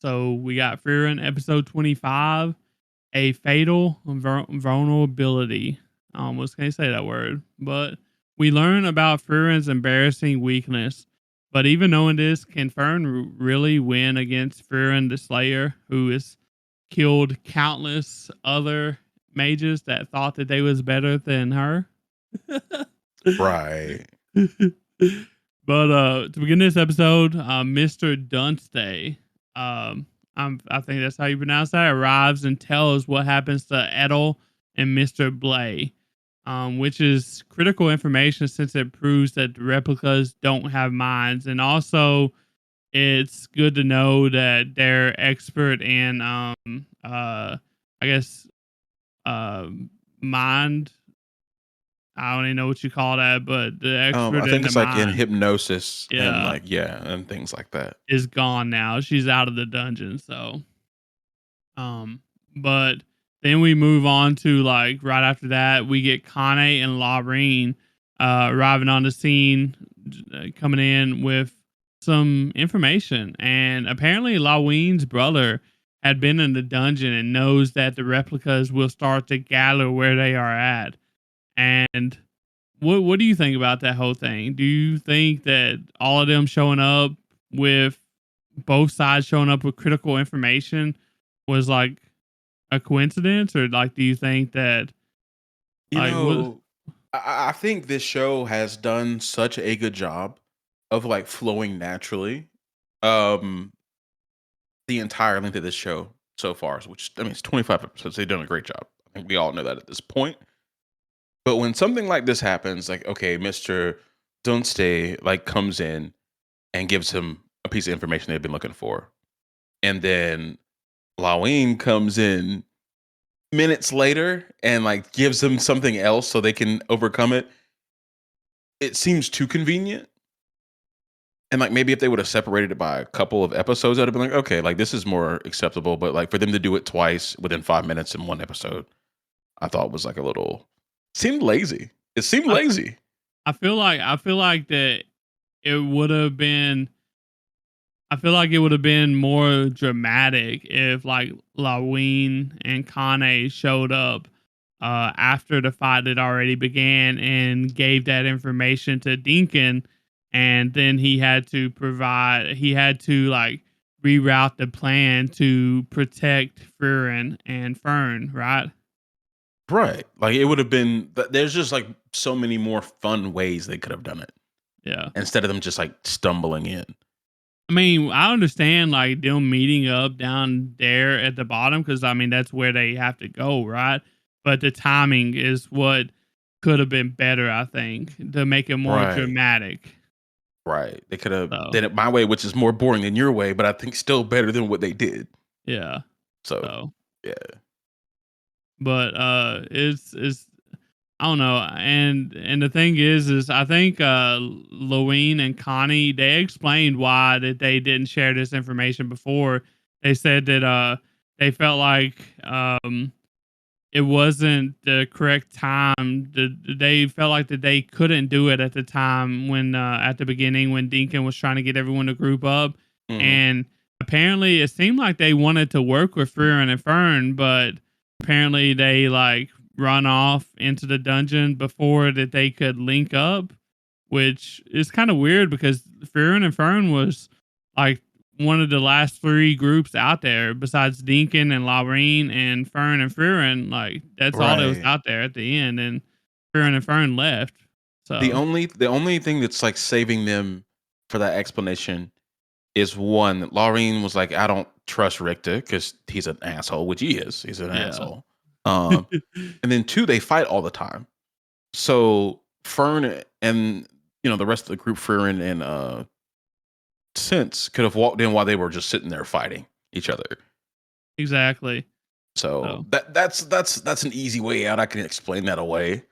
So we got Frieren episode 25, a fatal vulnerability. I almost can't say that word, but we learn about Frieren's embarrassing weakness. But even knowing this, can Fern really win against Frieren the Slayer, who has killed countless other mages that thought that they was better than her? Right. But to begin this episode, Mr. Dunstay, I think that's how you pronounce that, arrives and tells what happens to Edel and Mr. Blay, which is critical information since it proves that the replicas don't have minds. And also, it's good to know that they're expert in, I guess, uh, mind. I don't even know what you call that, but the expert I in think the it's like in mind. hypnosis and Yeah, and things like that. is gone now. She's out of the dungeon. So, um, but then we move on to like right after that, we get Kane and Laureen arriving on the scene, coming in with some information. And apparently, Laureen's brother had been in the dungeon and knows that the replicas will start to gather where they are at. And what do you think about that whole thing? Do you think that all of them showing up with both sides showing up with critical information was like a coincidence, or like do you think that You like what? know, I think this show has done such a good job of like flowing naturally. Um, the entire length of this show so far, which I mean, it's 25 episodes. They've done a great job. I think we all know that at this point. But when something like this happens, like okay, Mister Dunstay like comes in and gives him a piece of information they've been looking for, and then Laween comes in minutes later and like gives them something else so they can overcome it. It seems too convenient. And like maybe if they would have separated it by a couple of episodes, I'd have been like, okay, like this is more acceptable. But like for them to do it twice within 5 minutes in one episode, I thought was like a little seemed lazy. It seemed I, lazy. I feel like that it would have been. I feel like it would have been more dramatic if like Laween and Kane showed up after the fight had already began and gave that information to Deacon, and then he had to like reroute the plan to protect Frieren and Fern, right? Right. Like it would have been there's just like so many more fun ways they could have done it Yeah. instead of them just like stumbling in. I mean, I understand like them meeting up down there at the bottom because I mean that's where they have to go, right? But the timing is what could have been better, I think, to make it more Right. dramatic. Right. They could have So done it my way, which is more boring than your way, but I think still better than what they did. yeah. So So yeah. but it's I don't know. And the thing is I think Loween and Connie, they explained why that they didn't share this information before. They said that they felt like it wasn't the correct time. They felt like that they couldn't do it at the time when at the beginning when Deacon was trying to get everyone to group up, Mhm. and apparently it seemed like they wanted to work with Frieren and Fern, but apparently they like run off into the dungeon before that they could link up, which is kind of weird because Frieren and Fern was like one of the last three groups out there besides Deacon and Laureen and Fern and Frieren. Like that's all that was Right. out there at the end, and Frieren and Fern left. So The only thing that's like saving them for that explanation is one, Laureen was like, I don't trust Richter because he's an asshole, which he is. He's an yeah, asshole. Um, and then two, they fight all the time. So Fern and the rest of the group, Frieren and Sense, could have walked in while they were just sitting there fighting each other. exactly. So So that's an easy way out. I can explain that away.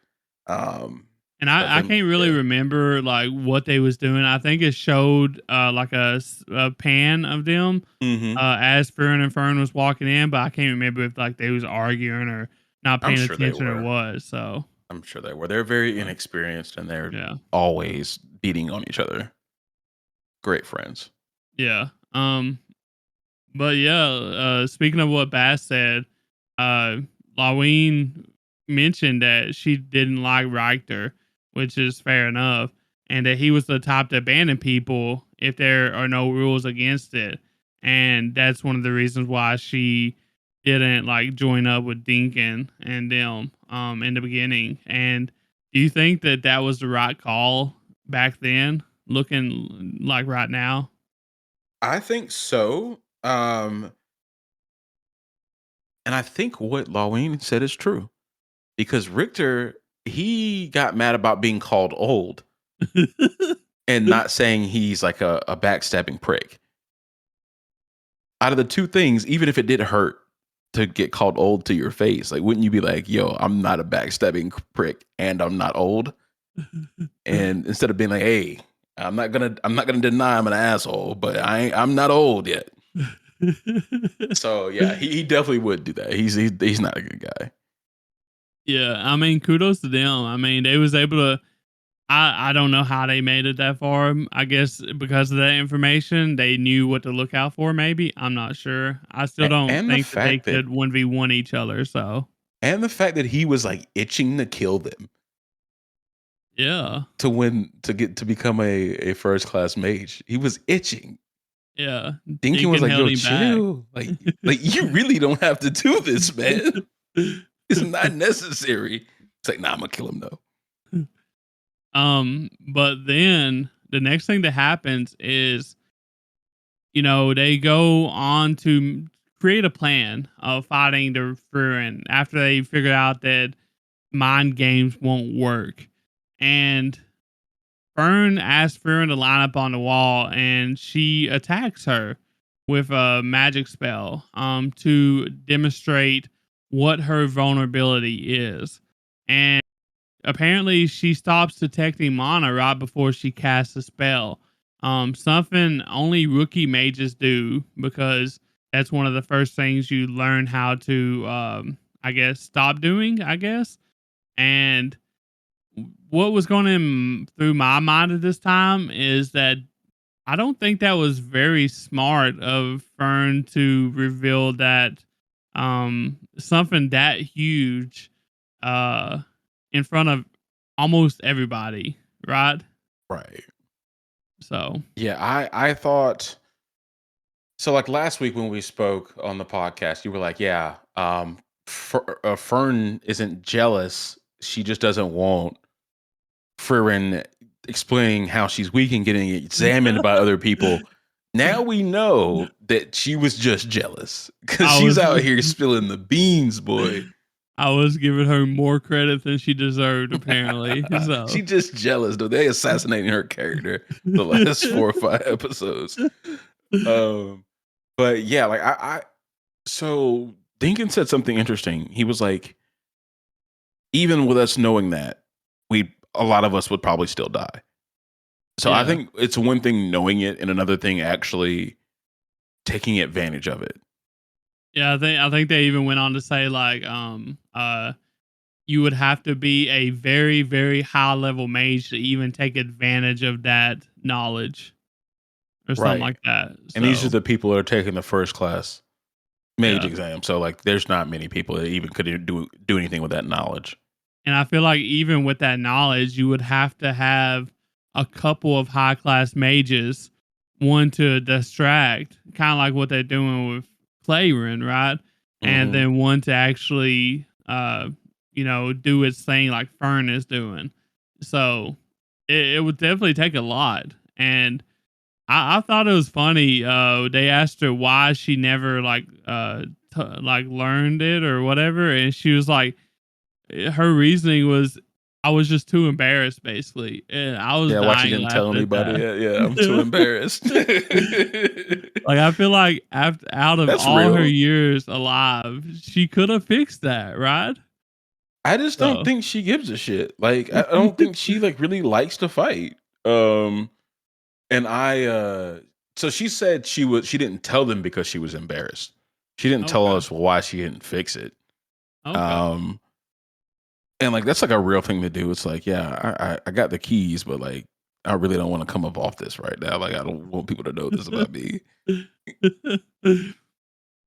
Um, and but I then can't really yeah. remember like what they was doing. I think it showed like a pan of them Hmm. as Frieren and Fern was walking in, but I can't remember if like they was arguing or not I'm paying sure they attention or were. what. So I'm sure they were. They're very uh, inexperienced and they're yeah. always beating on each other. Great friends. Yeah. But yeah, speaking of what Bass said, uh, Laween mentioned that she didn't like Richter, which is fair enough, and that he was the type to abandon people if there are no rules against it. And that's one of the reasons why she didn't like join up with Dinkin and them in the beginning. And do you think that that was the right call back then, looking like right now? I think so. And I think what Laween said is true because Richter, he got mad about being called old and not saying he's like a backstabbing prick. Out of the two things, even if it did hurt to get called old to your face, like wouldn't you be like, yo, I'm not a backstabbing prick and I'm not old? And instead of being like, hey, I'm not gonna deny I'm an asshole, but I'm not old yet. So yeah, he definitely would do that. He's not a good guy. Yeah, I mean, kudos to them. I mean, they was able to. I don't know how they made it that far. I guess because of that information, they knew what to look out for. Maybe I'm not sure. I still don't And the think that they fact that could 1v1 each other. So he was like itching to kill them yeah, to win to get to become a first class mage. He was itching. yeah. Dinkin was Deacon like, held yo, him back. chill. Like you really don't have to do this, man. It's not necessary. It's like, nah, I'm gonna kill him though. But then the next thing that happens is, they go on to create a plan of fighting the Frieren after they figure out that mind games won't work. And Fern asks Frieren to line up on the wall, and she attacks her with a magic spell to demonstrate what her vulnerability is. And apparently, she stops detecting mana right before she casts a spell. Something only rookie mages do because that's one of the first things you learn how to, I guess, stop doing. I guess, and what was going in through my mind at this time is that I don't think that was very smart of Fern to reveal that something that huge uh in front of almost everybody, right? Right. So, Yeah, I thought so. Like last week when we spoke on the podcast, you were like, "Yeah, Fern isn't jealous. She just doesn't want Frieren explaining how she's weak and getting examined by other people." Now we know that she was just jealous because I she's was out here spilling the beans, boy. I was giving her more credit than she deserved apparently. She So, just jealous, though. They assassinating her character the last 4 or 5 episodes. Um, but yeah, like so Dinkin said something interesting. He was like, even with us knowing that, a lot of us would probably still die. So I yeah. think it's one thing knowing it and another thing actually taking advantage of it. Yeah, I think they even went on to say like you would have to be a very, very high level mage to even take advantage of that knowledge or something Right. like that. And these are So, the people that are taking the first class mage yeah. exam. So like there's not many people that even could do anything with that knowledge. And I feel like even with that knowledge, you would have to have a couple of high class mages, one to distract, kind of like what they're doing with Frieren, right? And Hmm. then one to actually, do its thing like Fern is doing. So it would definitely take a lot. And I thought it was funny. They asked her why she never like learned it or whatever, and she was like, her reasoning was, I was just too embarrassed, basically, and I was Yeah, why she dying didn't tell laughing at anybody? that. Yeah, yeah, I'm too embarrassed. Like, I feel like after out of That's all her real. years alive, she could have fixed that, right? I just don't So, think she gives a shit. Like I don't think she like really likes to fight. Um and I so she said she didn't tell them because she was embarrassed. She didn't tell okay, us why she didn't fix it. okay. Um and like that's like a real thing to do. It's like, yeah, I got the keys, but like I really don't want to come up off this right now. Like I don't want people to know this about me.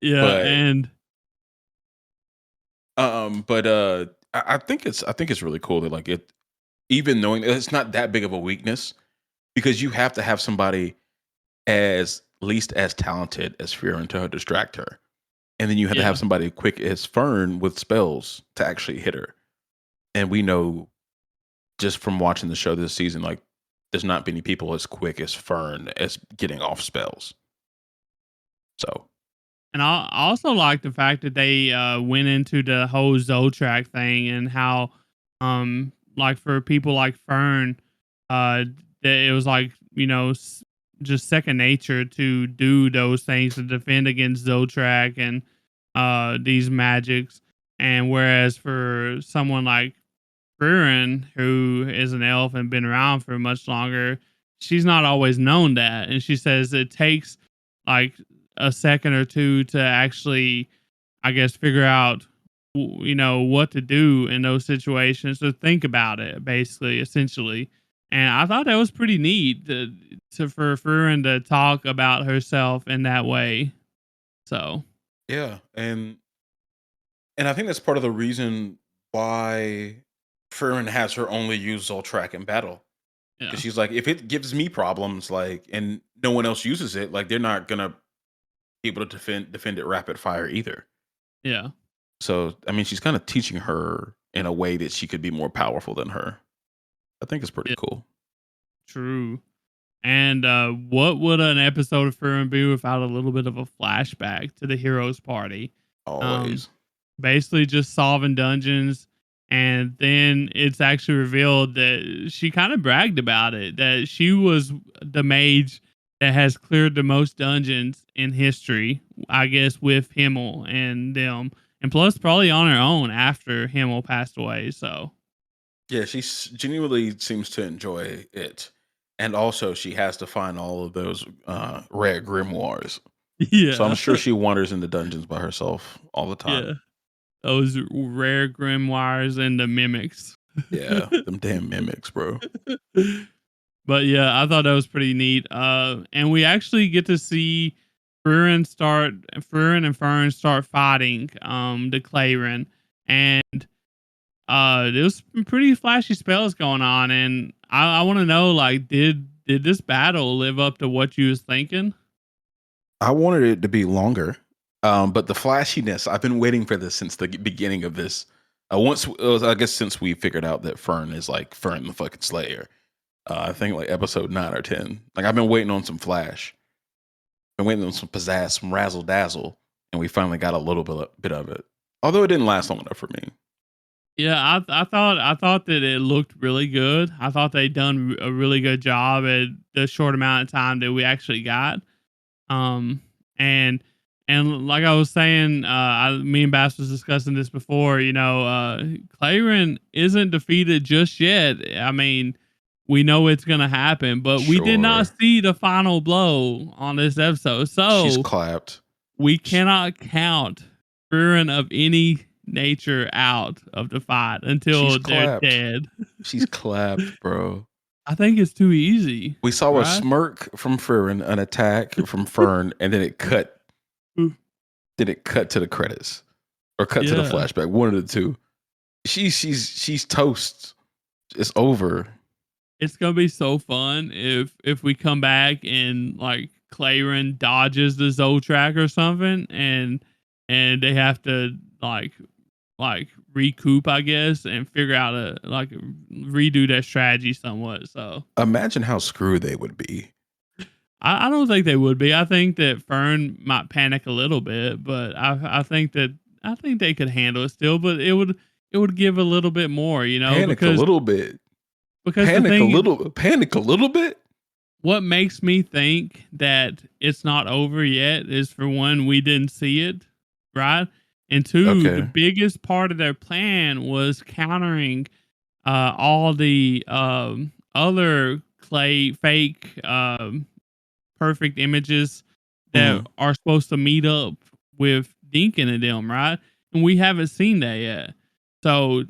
Yeah, But and I think it's really cool that like it even knowing that it's not that big of a weakness because you have to have somebody as least as talented as Frieren to distract her. And then you have to have yeah. somebody quick as Fern with spells to actually hit her. And we know just from watching the show this season, like there's not many people as quick as Fern as getting off spells. So And I also like the fact that they went into the whole Zoltrack thing and how, like for people like Fern, uh, that it was like just second nature to do those things to defend against Zoltrack and these magics. And whereas for someone like Frieren, who is an elf and been around for much longer, she's not always known that. And she says it takes like a second or two to actually, I guess, figure out, what to do in those situations. So think about it, basically, essentially. And I thought that was pretty neat to for Frieren to talk about herself in that way. So, yeah, and I think that's part of the reason why Frieren has her only use Zoltrack in battle. Because yeah, she's like, if it gives me problems, like, and no one else uses it, like, they're not gonna be able to defend it rapid fire either. yeah, So, I mean, she's kind of teaching her in a way that she could be more powerful than her. I think it's pretty yeah, cool. true. And what would an episode of Frieren be without a little bit of a flashback to the heroes' party? Um, Always. basically just solving dungeons, and then it's actually revealed that she kind of bragged about it that she was the mage that has cleared the most dungeons in history. I guess with Himmel and them, and plus probably on her own after Himmel passed away. So Yeah, genuinely seems to enjoy it. And also, she has to find all of those rare grimoires. So I'm yeah, sure she wanders in the dungeons by herself all the time. yeah. Those rare grimoires and the mimics. Yeah, them damn mimics, bro. But yeah, I thought that was pretty neat. And we actually get to see Frieren and Fern start fighting the Claren. And there's some pretty flashy spells going on. And I want to know, like, did this battle live up to what you was thinking? I wanted it to be longer, but the flashiness, I've been waiting for this since the beginning of this. I guess since we figured out that Fern is like Fern the fucking Slayer. I think like episode 9 or 10. Like I've been waiting on some flash, been waiting on some pizzazz, some razzle dazzle, and we finally got a little bit of it. Although it didn't last long enough for me. Yeah, I thought that it looked really good. I thought they done a really good job at the short amount of time that we actually got. Um, and like I was saying, me and Bass was discussing this before. Claren isn't defeated just yet. I mean, we know it's gonna happen, but we did not Sure, see the final blow on this episode, she's so clapped. we Sh- cannot count Frieren of any nature out of the fight She's until they're clapped. dead. She's clapped, bro. I think it's too easy, We saw a right? smirk from Frieren, an attack from Fern, and then it cut. Then it cut to the credits or cut to the Yeah. flashback. One of the two. She's toast. It's over. It's gonna be so fun if we come back and like Claren dodges the Zoltrack or something, and they have to like recoup, I guess, and figure out a like redo that strategy somewhat. So Imagine how screwed they would be. I don't think they would be. I think that Fern might panic a little bit, but I think they could handle it still. But it would give a little bit more, Panic a little bit. because the thing Panic a little bit. what makes me think that it's not over yet is for one, we didn't see it, right? And two, the Okay. biggest part of their plan was countering all the other clay fake perfect images that Mhm. are supposed to meet up with Deacon and them, right? And we haven't seen that yet. So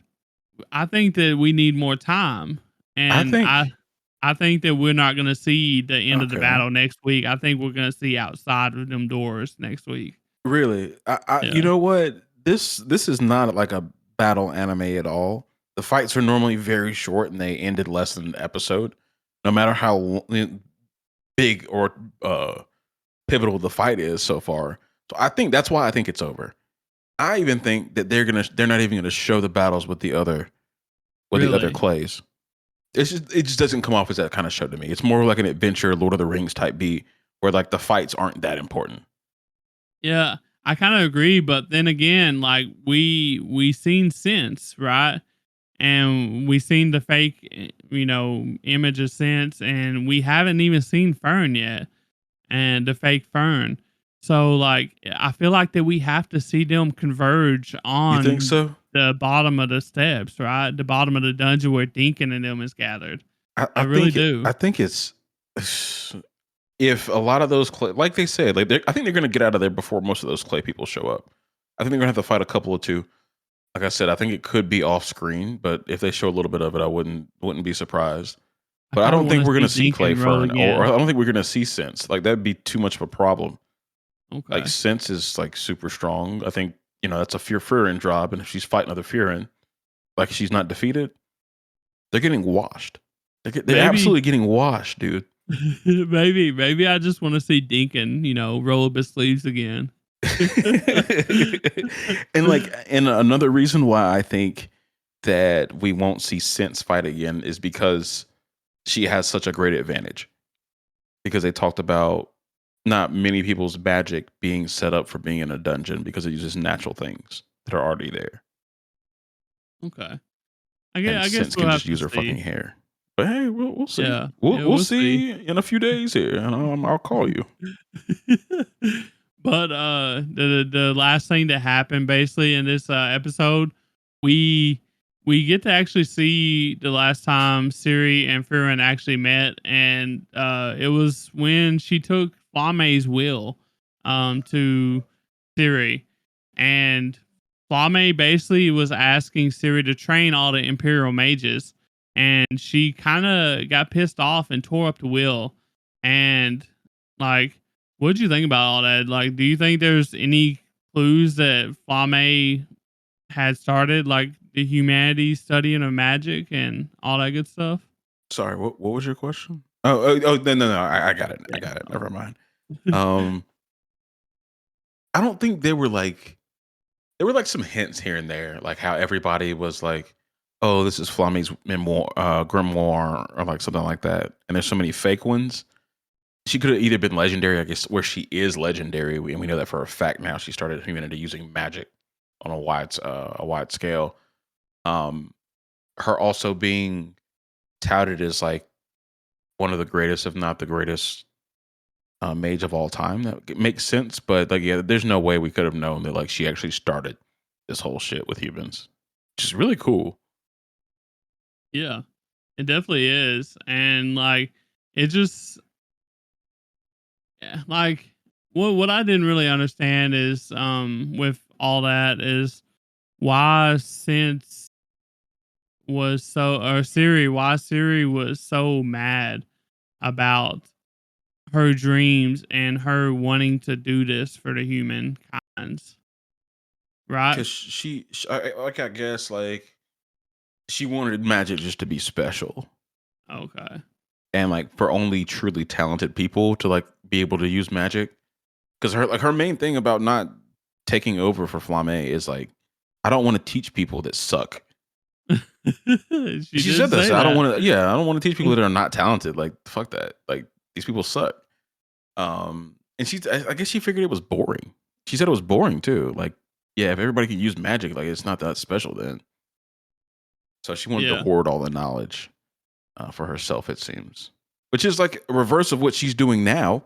I think that we need more time. I And I think I think that we're not gonna see the end of the okay. battle next week. I think we're gonna see outside of them doors next week. Really? You Yeah, know what? This is not like a battle anime at all. The fights are normally very short and they ended less than an episode, no matter how big or uh, pivotal the fight is so far. So I think that's why I think it's over. I even think that they're not even gonna show the battles with the other really. clays. It just doesn't come off as that kind of show to me. It's more like an adventure, Lord of the Rings type beat, where like the fights aren't that important. Yeah, I kind of agree, but then again, like we seen Sense, right? And we seen the fake, image of Sense, and we haven't even seen Fern yet, and the fake Fern. So like, I feel like that we have to see them converge You think on so? the bottom of the steps, right? The bottom of the dungeon where Deacon and them is gathered. I really do. I think it's if a lot of those clay, like they said, like I think they're gonna get out of there before most of those clay people show up. I think they're gonna have to fight a couple or two. Like I said, I think it could be off screen, but if they show a little bit of it, I wouldn't be surprised. I But I kind of don't want think to we're gonna see see Clay Deacon roll Fern, or again. I don't think we're gonna see Sense. Like that'd be too much of a problem. Like Okay. Sense is like super strong. I think that's a Frieren job, and if she's fighting other Frieren, like she's not defeated, they're getting washed. They're Maybe absolutely getting washed, dude. maybe I just want to see Deacon, roll up his sleeves again. And another reason why I think that we won't see Sense fight again is because she has such a great advantage. Because they talked about not many people's magic being set up for being in a dungeon because it uses natural things that are already there. Okay. And I guess Sense we'll can have just to use her fucking see. hair. But hey, we'll see. Yeah. We'll Yeah, we'll we'll see. see in a few days here, and I'll call you. But the last thing that happened basically in this episode, we we get to actually see the last time Siri and Frieren actually met, and it was when she took Flame's will to Siri, and Flame basically was asking Siri to train all the Imperial mages, and she kind of got pissed off and tore up the will, and like, what'd you think about all that? Like, do you think there's any clues that Flame had started, like the humanities studying of magic and all that good stuff? Sorry, what was your question? Oh, no. I got it. I Yeah. got it. Never mind. Okay. Um, I don't think there were like some hints here and there, like how everybody was like, "Oh, this is Flammy's memoir, grimoire," or like something like that. And there's so many fake ones. She could have either been legendary, I guess, where she is legendary, and we know that for a fact now. She started humanity using magic on a wide scale. Um, Her also being touted as like one of the greatest, if not the greatest, mage of all time. That makes sense, but like, yeah, there's no way we could have known that like she actually started this whole shit with humans, which is really cool. Yeah, it definitely is. And like, it just, yeah, like, what I didn't really understand is, with all that is why since was so, or Siri, why Siri was so mad about her dreams and her wanting to do this for the human kinds, right? Because like I guess like she wanted magic just to be special Okay. and like for only truly talented people to like be able to use magic. Because her main thing about not taking over for Flame is like, I don't want to teach people that suck. She She did said this. say that. I don't want to teach people that are not talented. Like, fuck that. Like, these people suck. And I guess she figured it was boring. She said it was boring too. Like, yeah, if everybody can use magic, like, it's not that special then. So she wanted to Yeah. hoard all the knowledge for herself, it seems, which is like a reverse of what she's doing now.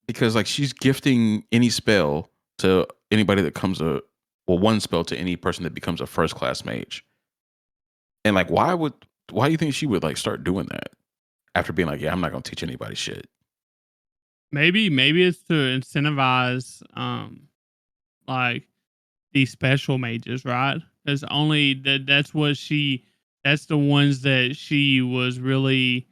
Because like she's gifting any spell to anybody that comes one spell to any person that becomes a first class mage. And like, why do you think she would like start doing that after being like, yeah, I'm not gonna teach anybody shit? Maybe it's to incentivize like these special mages, right? Because only that's the ones that she was really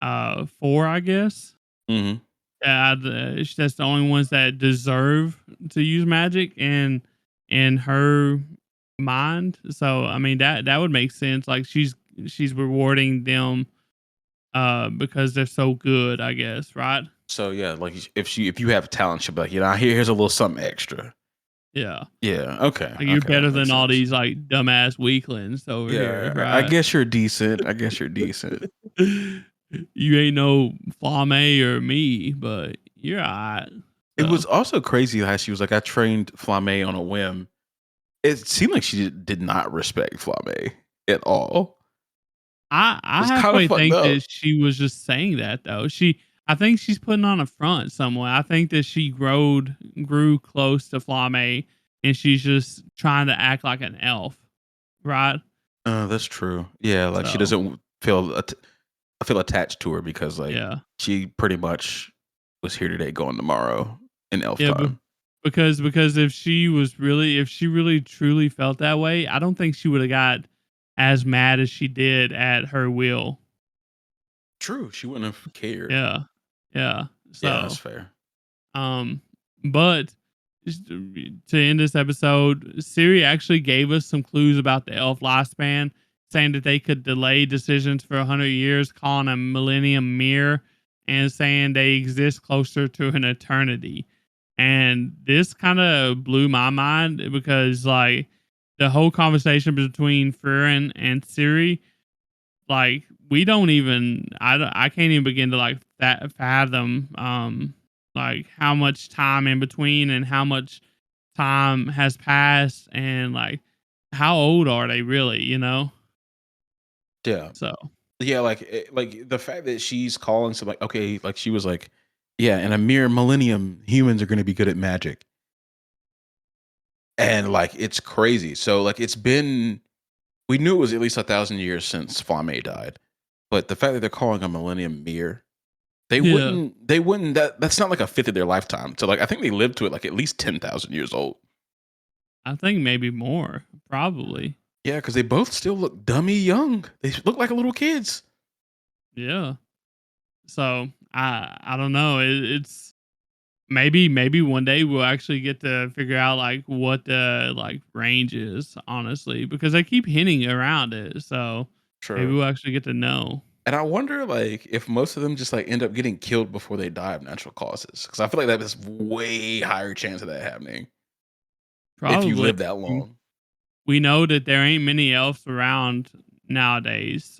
for, I guess. Mm-hmm. that's the only ones that deserve to use magic in her mind. So I mean that would make sense. Like she's rewarding them because they're so good, I guess, right? So yeah, like if you have talent, she'll be like, here's a little something extra. Yeah. Yeah. Okay. Like you're Okay. That better makes than all sense. these like dumbass weaklings over here, Yeah. I right? guess you're decent. I guess you're decent. You ain't no Flame or me, but you're alright. It was So also crazy how she was like, I trained Flame on a whim. It seemed like she did not respect Flame at all. It I was kind of halfway fucked think up. that she was just saying that though. I think she's putting on a front somewhere. I think that she grew close to Flame and she's just trying to act like an elf, right? That's true. Yeah, like she So doesn't feel attached to her because like yeah. she pretty much was here today, going tomorrow in elf Yeah, time. because if she really truly felt that way, I don't think she would have got as mad as she did at her will. True, she wouldn't have cared. Yeah. Yeah. Yeah, that's So, fair. um but just to end this episode, Siri actually gave us some clues about the elf lifespan, saying that they could delay decisions for 100 years, calling a millennium mirror, and saying they exist closer to an eternity. And this kind of blew my mind because, like, the whole conversation between Frieren and Siri, like, we don't even, I can't even begin to, like, fathom, like, how much time in between and how much time has passed and, like, how old are they really, you know? Yeah. So, Yeah, like the fact that she's calling some like okay, like she was like, yeah, in a mere millennium, humans are going to be good at magic, and like it's crazy. So like it's been, we knew it was at least 1,000 years since Flame died, but the fact that they're calling a millennium mere, yeah, they wouldn't that's not like a fifth of their lifetime. So like I think they lived to it like at least 10,000 years old. I think maybe more, probably. Yeah, because they both still look dummy young. They look like little kids. Yeah. So, I don't know. It's maybe one day we'll actually get to figure out like what the like range is, honestly, because they keep hinting around it. So maybe True. we'll actually get to know. And I wonder, like, if most of them just like end up getting killed before they die of natural causes, because I feel like that is way higher chance of that happening if you Probably. live that long. We know that there ain't many elves around nowadays,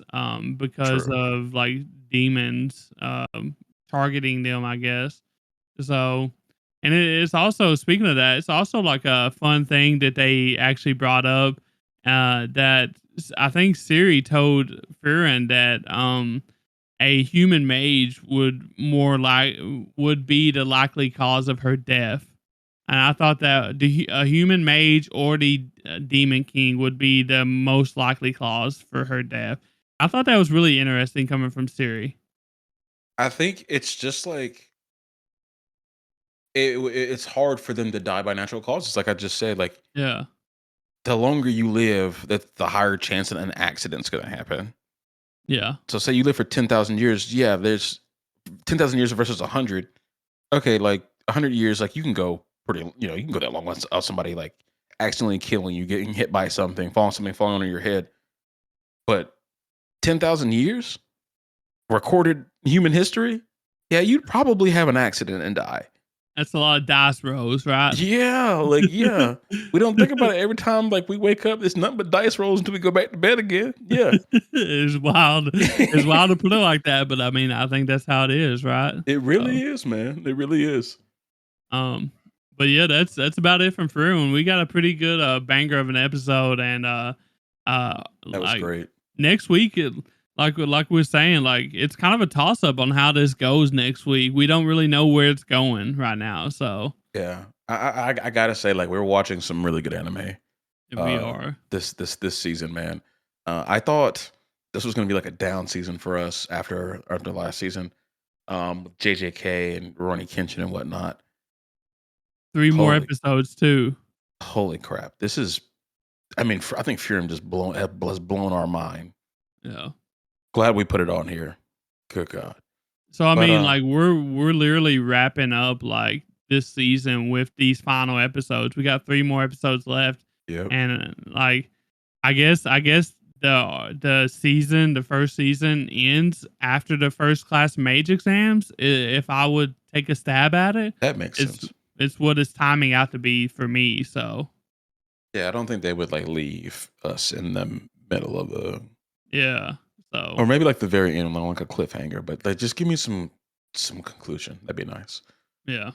because True. of like demons targeting them, I guess. So, and it's also, speaking of that, it's also like a fun thing that they actually brought up. That I think Siri told Frieren that a human mage would be the likely cause of her death. And I thought that a human mage or the demon king would be the most likely cause for her death. I thought that was really interesting coming from Siri. I think it's just like it's hard for them to die by natural causes. Like I just said, like Yeah, the longer you live, that the higher chance that an accident's going to happen. yeah, So, say you live for 10,000 years. Yeah, there's 10,000 years versus 100. Okay, like 100 years, like you can go pretty, you can go that long without somebody like accidentally killing you, getting hit by something falling on your head. But 10,000 years recorded human history, yeah, you'd probably have an accident and die. that's a lot of dice rolls, right? Yeah, like yeah. We don't think about it every time like we wake up. It's nothing but dice rolls until we go back to bed again. Yeah. It's wild. It's wild to put it like that, but I mean, I think that's how it is, right? It So, really is, man. It really is. um, but yeah, that's about it from Fruin. We got a pretty good banger of an episode, and That was like great. next week, like we are saying, like it's kind of a toss up on how this goes next week. We don't really know where it's going right now, so Yeah. I gotta say, like, we're watching some really good anime we are. this season, man. I thought this was gonna be like a down season for us after last season. With JJK and Ronnie Kenshin and whatnot. Three more Holy episodes too. holy crap. This is, I mean, I think Fury just has blown our mind. Yeah. Glad we put it on here. Good God. So I But mean, like we're literally wrapping up like this season with these final episodes. We got 3 more episodes left, yep, and like I guess the first season ends after the first class mage exams. If I would take a stab at it, that makes it's sense. it's what it's timing out to be for me. So Yeah, I don't think they would like leave us in the middle of the, yeah, or so maybe like the very end, like a cliffhanger. But like, just give me some conclusion. That'd be nice. yeah.